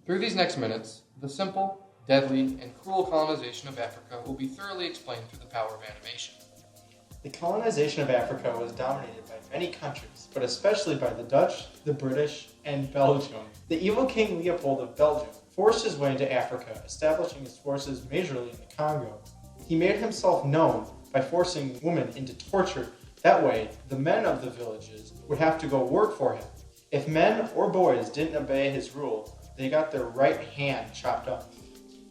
Through these next minutes, the simple, deadly, and cruel colonization of Africa will be thoroughly explained through the power of animation. The colonization of Africa was dominated by many countries, but especially by the Dutch, the British, and Belgium. The evil King Leopold of Belgium forced his way into Africa, establishing his forces majorly in the Congo. He made himself known by forcing women into torture. That way, the men of the villages would have to go work for him. If men or boys didn't obey his rule, they got their right hand chopped off.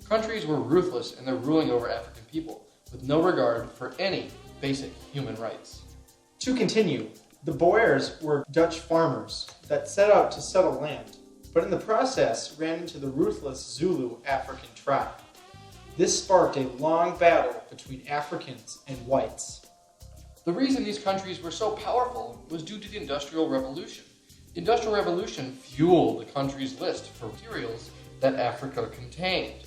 Countries were ruthless in their ruling over African people, with no regard for any basic human rights. To continue, the Boers were Dutch farmers that set out to settle land, but in the process ran into the ruthless Zulu African tribe. This sparked a long battle between Africans and whites. The reason these countries were so powerful was due to the Industrial Revolution. The Industrial Revolution fueled the country's list for materials that Africa contained.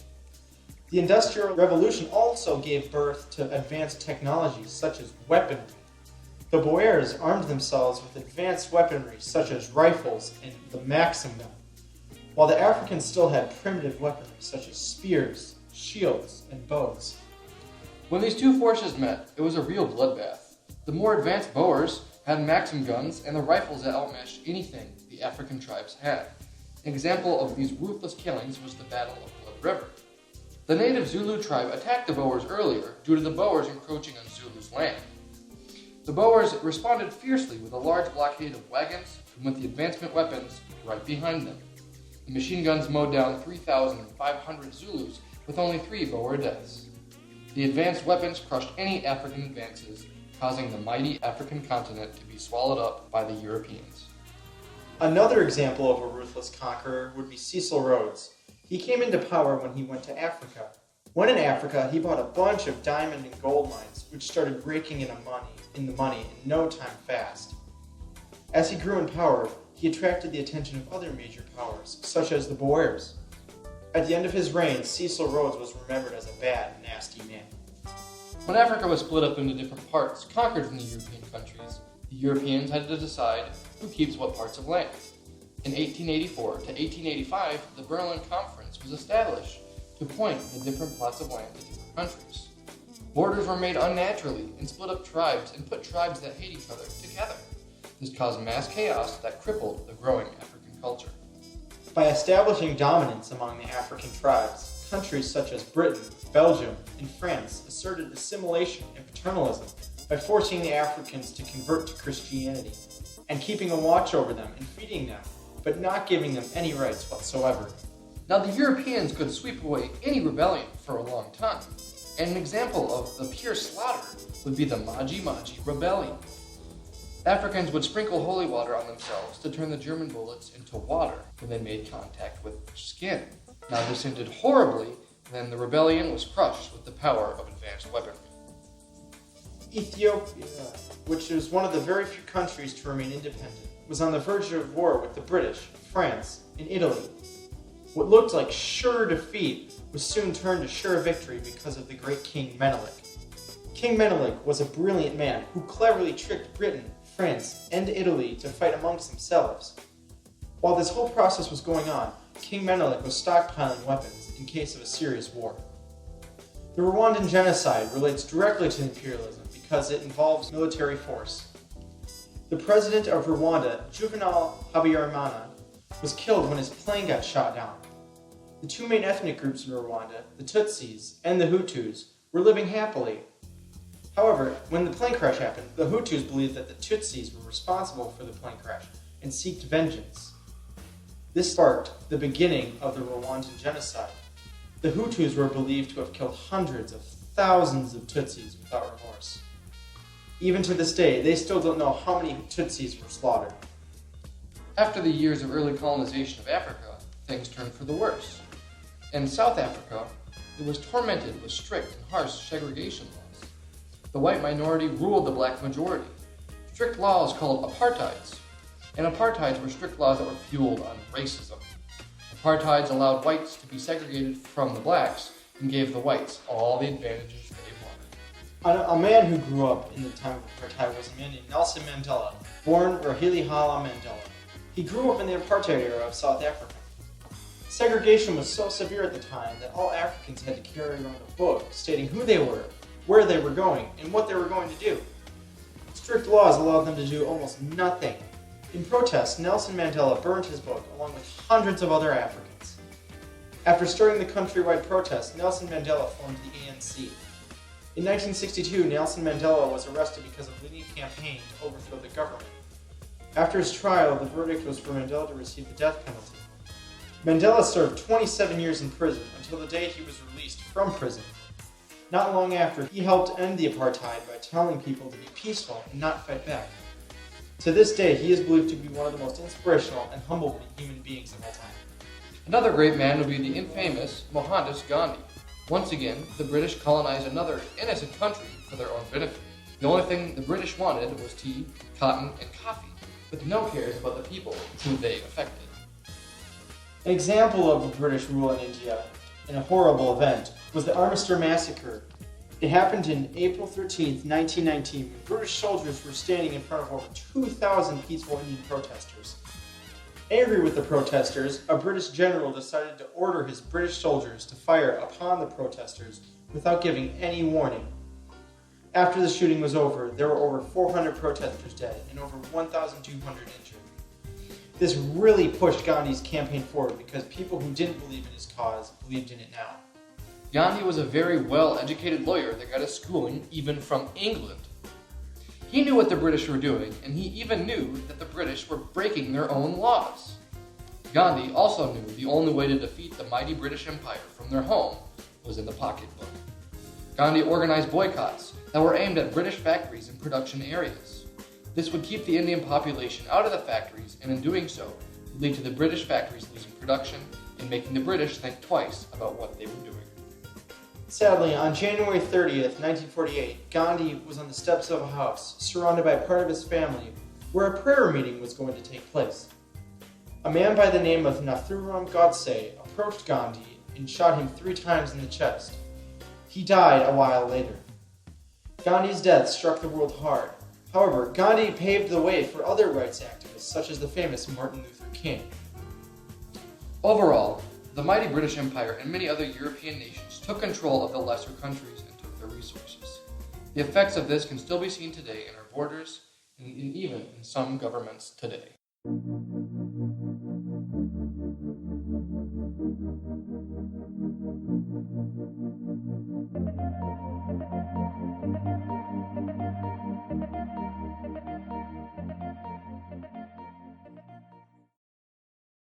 The Industrial Revolution also gave birth to advanced technologies such as weaponry. The Boers armed themselves with advanced weaponry such as rifles and the Maxim gun, while the Africans still had primitive weaponry such as spears, shields, and bows. When these two forces met, it was a real bloodbath. The more advanced Boers had Maxim guns and the rifles that outmatched anything the African tribes had. An example of these ruthless killings was the Battle of Blood River. The native Zulu tribe attacked the Boers earlier due to the Boers encroaching on Zulu's land. The Boers responded fiercely with a large blockade of wagons and with the advancement weapons right behind them. The machine guns mowed down 3,500 Zulus with only 3 Boer deaths. The advanced weapons crushed any African advances, causing the mighty African continent to be swallowed up by the Europeans. Another example of a ruthless conqueror would be Cecil Rhodes. He came into power when he went to Africa. When in Africa, he bought a bunch of diamond and gold mines, which started raking in the money in no time fast. As he grew in power, he attracted the attention of other major powers, such as the Boers. At the end of his reign, Cecil Rhodes was remembered as a bad, nasty man. When Africa was split up into different parts, conquered from the European countries, the Europeans had to decide who keeps what parts of land. In 1884 to 1885, the Berlin Conference was established to point the different plots of land to different countries. Borders were made unnaturally and split up tribes and put tribes that hate each other together. This caused mass chaos that crippled the growing African culture. By establishing dominance among the African tribes, countries such as Britain, Belgium, and France asserted assimilation and paternalism by forcing the Africans to convert to Christianity and keeping a watch over them and feeding them, but not giving them any rights whatsoever. Now, the Europeans could sweep away any rebellion for a long time, and an example of the pure slaughter would be the Maji Maji Rebellion. Africans would sprinkle holy water on themselves to turn the German bullets into water when they made contact with their skin. Now, this ended horribly, then the rebellion was crushed with the power of advanced weaponry. Ethiopia, which was one of the very few countries to remain independent, was on the verge of war with the British, France, and Italy. What looked like sure defeat was soon turned to sure victory because of the great King Menelik. King Menelik was a brilliant man who cleverly tricked Britain, France, and Italy to fight amongst themselves. While this whole process was going on, King Menelik was stockpiling weapons in case of a serious war. The Rwandan Genocide relates directly to imperialism because it involves military force. The president of Rwanda, Juvenal Habyarimana, was killed when his plane got shot down. The two main ethnic groups in Rwanda, the Tutsis and the Hutus, were living happily. However, when the plane crash happened, the Hutus believed that the Tutsis were responsible for the plane crash and sought vengeance. This sparked the beginning of the Rwandan Genocide. The Hutus were believed to have killed hundreds of thousands of Tutsis without remorse. Even to this day, they still don't know how many Tutsis were slaughtered. After the years of early colonization of Africa, things turned for the worse. In South Africa, it was tormented with strict and harsh segregation laws. The white minority ruled the black majority. Strict laws called apartheids. And apartheids were strict laws that were fueled on racism. Apartheids allowed whites to be segregated from the blacks and gave the whites all the advantages they wanted. A man who grew up in the time of apartheid was a man named Nelson Mandela, born Ralihlahla Mandela. He grew up in the apartheid era of South Africa. Segregation was so severe at the time that all Africans had to carry around a book stating who they were, where they were going, and what they were going to do. Strict laws allowed them to do almost nothing. In protest, Nelson Mandela burned his book along with hundreds of other Africans. After starting the countrywide protest, Nelson Mandela formed the ANC. In 1962, Nelson Mandela was arrested because of leading a campaign to overthrow the government. After his trial, the verdict was for Mandela to receive the death penalty. Mandela served 27 years in prison until the day he was released from prison. Not long after, he helped end the apartheid by telling people to be peaceful and not fight back. To this day, he is believed to be one of the most inspirational and humble human beings of all time. Another great man would be the infamous Mohandas Gandhi. Once again, the British colonized another innocent country for their own benefit. The only thing the British wanted was tea, cotton, and coffee, with no cares about the people who they affected. An example of the British rule in India, in a horrible event, was the Armistice Massacre. It happened in April 13, 1919, when British soldiers were standing in front of over 2,000 peaceful Indian protesters. Angry with the protesters, a British general decided to order his British soldiers to fire upon the protesters without giving any warning. After the shooting was over, there were over 400 protesters dead and over 1,200 injured. This really pushed Gandhi's campaign forward because people who didn't believe in his cause believed in it now. Gandhi was a very well-educated lawyer that got his schooling even from England. He knew what the British were doing, and he even knew that the British were breaking their own laws. Gandhi also knew the only way to defeat the mighty British Empire from their home was in the pocketbook. Gandhi organized boycotts that were aimed at British factories and production areas. This would keep the Indian population out of the factories, and in doing so, would lead to the British factories losing production and making the British think twice about what they were doing. Sadly, on January 30th, 1948, Gandhi was on the steps of a house, surrounded by part of his family, where a prayer meeting was going to take place. A man by the name of Nathuram Godse approached Gandhi and shot him 3 times in the chest. He died a while later. Gandhi's death struck the world hard. However, Gandhi paved the way for other rights activists, such as the famous Martin Luther King. Overall, the mighty British Empire and many other European nations took control of the lesser countries and took their resources. The effects of this can still be seen today in our borders and even in some governments today.